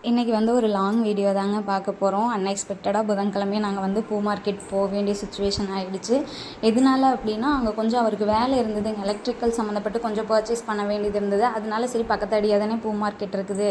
இன்றைக்கி வந்து ஒரு லாங் வீடியோ தாங்க பார்க்க போகிறோம். அன்எக்ஸ்பெக்டடாக புதன்கிழமையே நாங்கள் வந்து பூ மார்க்கெட் போக வேண்டிய சுச்சுவேஷன் ஆகிடுச்சு. எதனால அப்படின்னா, அங்கே கொஞ்சம் அவருக்கு வேலை இருந்தது, எலக்ட்ரிக்கல் சம்மந்தப்பட்டு கொஞ்சம் பர்ச்சேஸ் பண்ண வேண்டியது இருந்தது. அதனால சரி பக்கத்தடியாக தானே பூ மார்க்கெட் இருக்குது,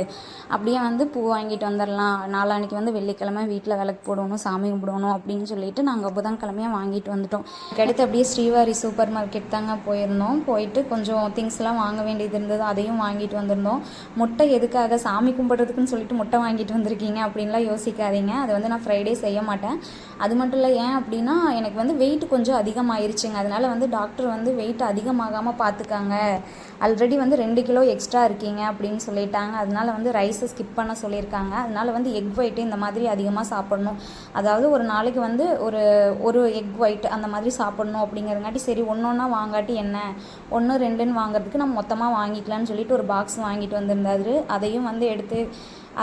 அப்படியே வந்து பூ வாங்கிட்டு வந்துடலாம், நாளான்னைக்கு வந்து வெள்ளிக்கிழமை வீட்டில் விளக்கு போடணும், சாமி கும்பிடணும் அப்படின்னு சொல்லிட்டு நாங்கள் புதன்கிழமையாக வாங்கிட்டு வந்துட்டோம். அடுத்து அப்படியே ஸ்ரீவாரி சூப்பர் மார்க்கெட் தாங்க போயிருந்தோம். போயிட்டு கொஞ்சம் திங்ஸ்லாம் வாங்க வேண்டியது இருந்தது, அதையும் வாங்கிட்டு வந்திருந்தோம். முட்டை எதுக்காக, சாமி கும்பிட்றதுக்குன்னு சொல்லிட்டு முட்டை வாங்கிட்டு வந்திருக்கீங்க அப்படின்லாம் யோசிக்காதீங்க. அதை வந்து நான் ஃப்ரைடே செய்ய மாட்டேன். அது மட்டும் இல்லை, ஏன் அப்படின்னா எனக்கு வந்து வெயிட் கொஞ்சம் அதிகமாகிருச்சுங்க. அதனால் வந்து டாக்டர் வந்து வெயிட் அதிகமாகாமல் பார்த்துக்காங்க, ஆல்ரெடி வந்து 2 கிலோ எக்ஸ்ட்ரா இருக்கீங்க அப்படின்னு சொல்லிட்டாங்க. அதனால் வந்து ரைஸை ஸ்கிப் பண்ண சொல்லியிருக்காங்க. அதனால் வந்து எக் ஒயிட்டு இந்த மாதிரி அதிகமாக சாப்பிடணும், அதாவது ஒரு நாளைக்கு வந்து ஒரு எக் ஒயிட் அந்த மாதிரி சாப்பிடணும் அப்படிங்கிறங்காட்டி சரி ஒன்று ஒன்றா வாங்காட்டி என்ன, 1 2ன்னு வாங்குறதுக்கு நம்ம மொத்தமாக வாங்கிக்கலான்னு சொல்லிட்டு ஒரு பாக்ஸ் வாங்கிட்டு வந்திருந்தாரு. அதையும் வந்து எடுத்து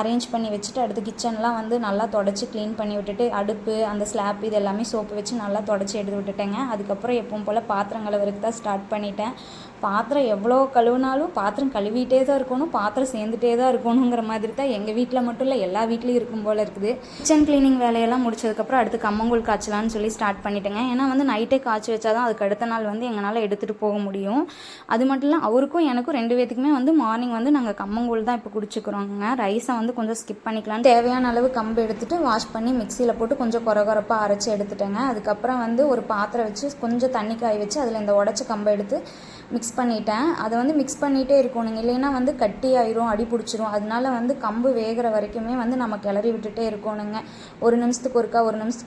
அரேஞ்ச் பண்ணி வச்சுட்டு, அடுத்து கிச்சன்லாம் வந்து நல்லா தொடச்சி க்ளீன் பண்ணி விட்டுட்டு, அடுப்பு அந்த ஸ்லாப் இது எல்லாமே சோப்பு வச்சு நல்லா தொடச்சி எடுத்து விட்டுட்டேங்க. அதுக்கப்புறம் எப்பவும் போல் பாத்திரம் கழுவுறதுக்கு தான் ஸ்டார்ட் பண்ணிட்டேன். பாத்திரம் எவ்வளோ கழுவினாலும் பாத்திரம் கழுவிட்டே தான் இருக்கணும், பாத்திரம் சேர்ந்துட்டே தான் இருக்கணுங்கிற மாதிரி தான் எங்கள் வீட்டில் மட்டும் இல்லை எல்லா வீட்லேயும் இருக்கும் போல் இருக்குது. கிச்சன் க்ளீனிங் வேலையெல்லாம் முடிச்சதுக்கப்புறம் அடுத்து கம்மங்கூழ் காய்ச்சலான்னு சொல்லி ஸ்டார்ட் பண்ணிட்டேங்க. ஏன்னா வந்து நைட்டே காய்ச்சி வச்சா தான் அதுக்கு அடுத்த நாள் வந்து எங்களால் எடுத்துகிட்டு போக முடியும். அது மட்டும் இல்லை, அவருக்கும் எனக்கும் 2 பேத்துக்குமே வந்து மார்னிங் வந்து நாங்கள் கம்மங்கூழ் தான் இப்போ குடிச்சிக்கிறோங்க. ரைஸை வந்து கொஞ்சம் ஸ்கிப் பண்ணிக்கலாம். தேவையான அளவு கம்பு எடுத்துகிட்டு வாஷ் பண்ணி மிக்சியில் போட்டு கொஞ்சம் கொரகொரப்பாக அரைச்சி எடுத்துட்டேங்க. அதுக்கப்புறம் வந்து ஒரு பாத்திரம் வச்சு கொஞ்சம் தண்ணி காய வச்சு அதில் இந்த உடச்ச கம்பை எடுத்து மிக்ஸ் பண்ணிட்டேன். அதை வந்து மிக்ஸ் பண்ணிகிட்டே இருக்கணுங்க, இல்லைன்னா வந்து கட்டி ஆயிரும், அடி பிடிச்சிரும். அதனால வந்து கம்பு வேகிற வரைக்குமே வந்து நம்ம கிளறி விட்டுட்டே இருக்கணுங்க. 1 நிமிஷத்துக்கு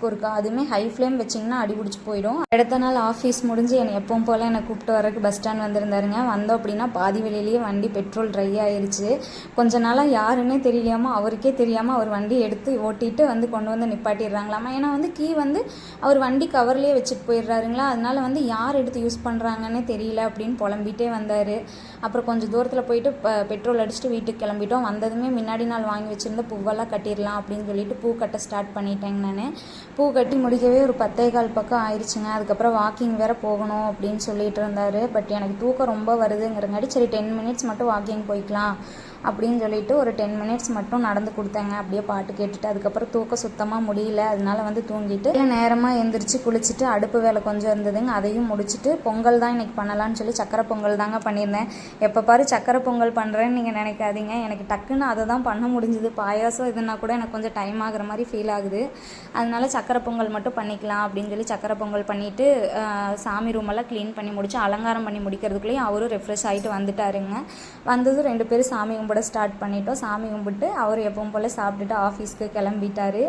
ஒருக்கா, அதுவுமே ஹை ஃப்ளேம் வச்சிங்கன்னா அடி பிடிச்சி போயிடும். அடுத்த நாள் ஆஃபீஸ் முடிஞ்சு என்னை எப்பவும் போல் என்னை கூப்பிட்டு வரக்கு பஸ் ஸ்டாண்ட் வந்திருந்தாருங்க. வந்தோம் அப்படின்னா பாதி வெளியிலேயே வண்டி பெட்ரோல் ட்ரை ஆயிடுச்சு. கொஞ்ச நாளாக யாருன்னே தெரியலையாமல், அவருக்கே தெரியாமல் அவர் வண்டி எடுத்து ஓட்டிட்டு வந்து கொண்டு வந்து நிப்பாட்டிடுறாங்களாமா. ஏன்னா வந்து கீ வந்து அவர் வண்டி கவர்லேயே வச்சுட்டு போயிடுறாருங்களா, அதனால வந்து யார் எடுத்து யூஸ் பண்ணுறாங்கன்னே தெரியல அப்படின்னு புலம்பிகிட்டே வந்தார். அப்புறம் கொஞ்சம் தூரத்தில் போயிட்டு பெட்ரோல் அடிச்சுட்டு வீட்டுக்கு கிளம்பிட்டோம். வந்ததுமே முன்னாடி நாள் வாங்கி வச்சுருந்த பூவெல்லாம் கட்டிடலாம் அப்படின்னு சொல்லிட்டு பூ கட்ட ஸ்டார்ட் பண்ணிட்டேங்க. நான் பூ கட்டி முடிக்கவே ஒரு 10:15 பக்கம் ஆயிடுச்சுங்க. அதுக்கப்புறம் வாக்கிங் வேறு போகணும் அப்படின்னு சொல்லிட்டு இருந்தார். பட் எனக்கு தூக்கம் ரொம்ப வருதுங்கிறங்காட்டி சரி 10 மினிட்ஸ் மட்டும் வாக்கிங் போய்க்கலாம் அப்படின்னு சொல்லிட்டு ஒரு 10 மினிட்ஸ் மட்டும் நடந்து கொடுத்தேங்க, அப்படியே பாட்டு கேட்டுட்டு. அதுக்கப்புறம் தூக்கம் சுத்தமாக முடியல, அதனால வந்து தூங்கிட்டு நேரமாக எந்திரிச்சு குளிச்சுட்டு அடுப்பு வேலை கொஞ்சம் இருந்ததுங்க, அதையும் முடிச்சுட்டு பொங்கல் தான் இன்றைக்கி பண்ணலான்னு சொல்லி சக்கரை பொங்கல் தாங்க பண்ணியிருந்தேன். எப்போ பாரு சக்கரை பொங்கல் பண்ணுறேன்னு நீங்கள் நினைக்காதீங்க, எனக்கு டக்குன்னு அதை தான் பண்ண முடிஞ்சுது. பாயாசம் இதுனா கூட எனக்கு கொஞ்சம் டைம் ஆகுற மாதிரி ஃபீல் ஆகுது. அதனால சக்கரை பொங்கல் மட்டும் பண்ணிக்கலாம் அப்படின்னு சொல்லி சக்கரை பொங்கல் பண்ணிவிட்டு சாமி ரூமெல்லாம் க்ளீன் பண்ணி முடிச்சு அலங்காரம் பண்ணி முடிக்கிறதுக்குள்ளேயும் அவரும் ரெஃப்ரெஷ் ஆகிட்டு வந்துட்டாருங்க. வந்ததும் 2 பேரும் சாமி கும்பிட ஸ்டார்ட் பண்ணிட்டோம். சாமி கும்பிட்டு அவர் எப்பவும் போல் சாப்பிட்டுட்டு ஆஃபீஸ்க்கு கிளம்பிட்டாரு.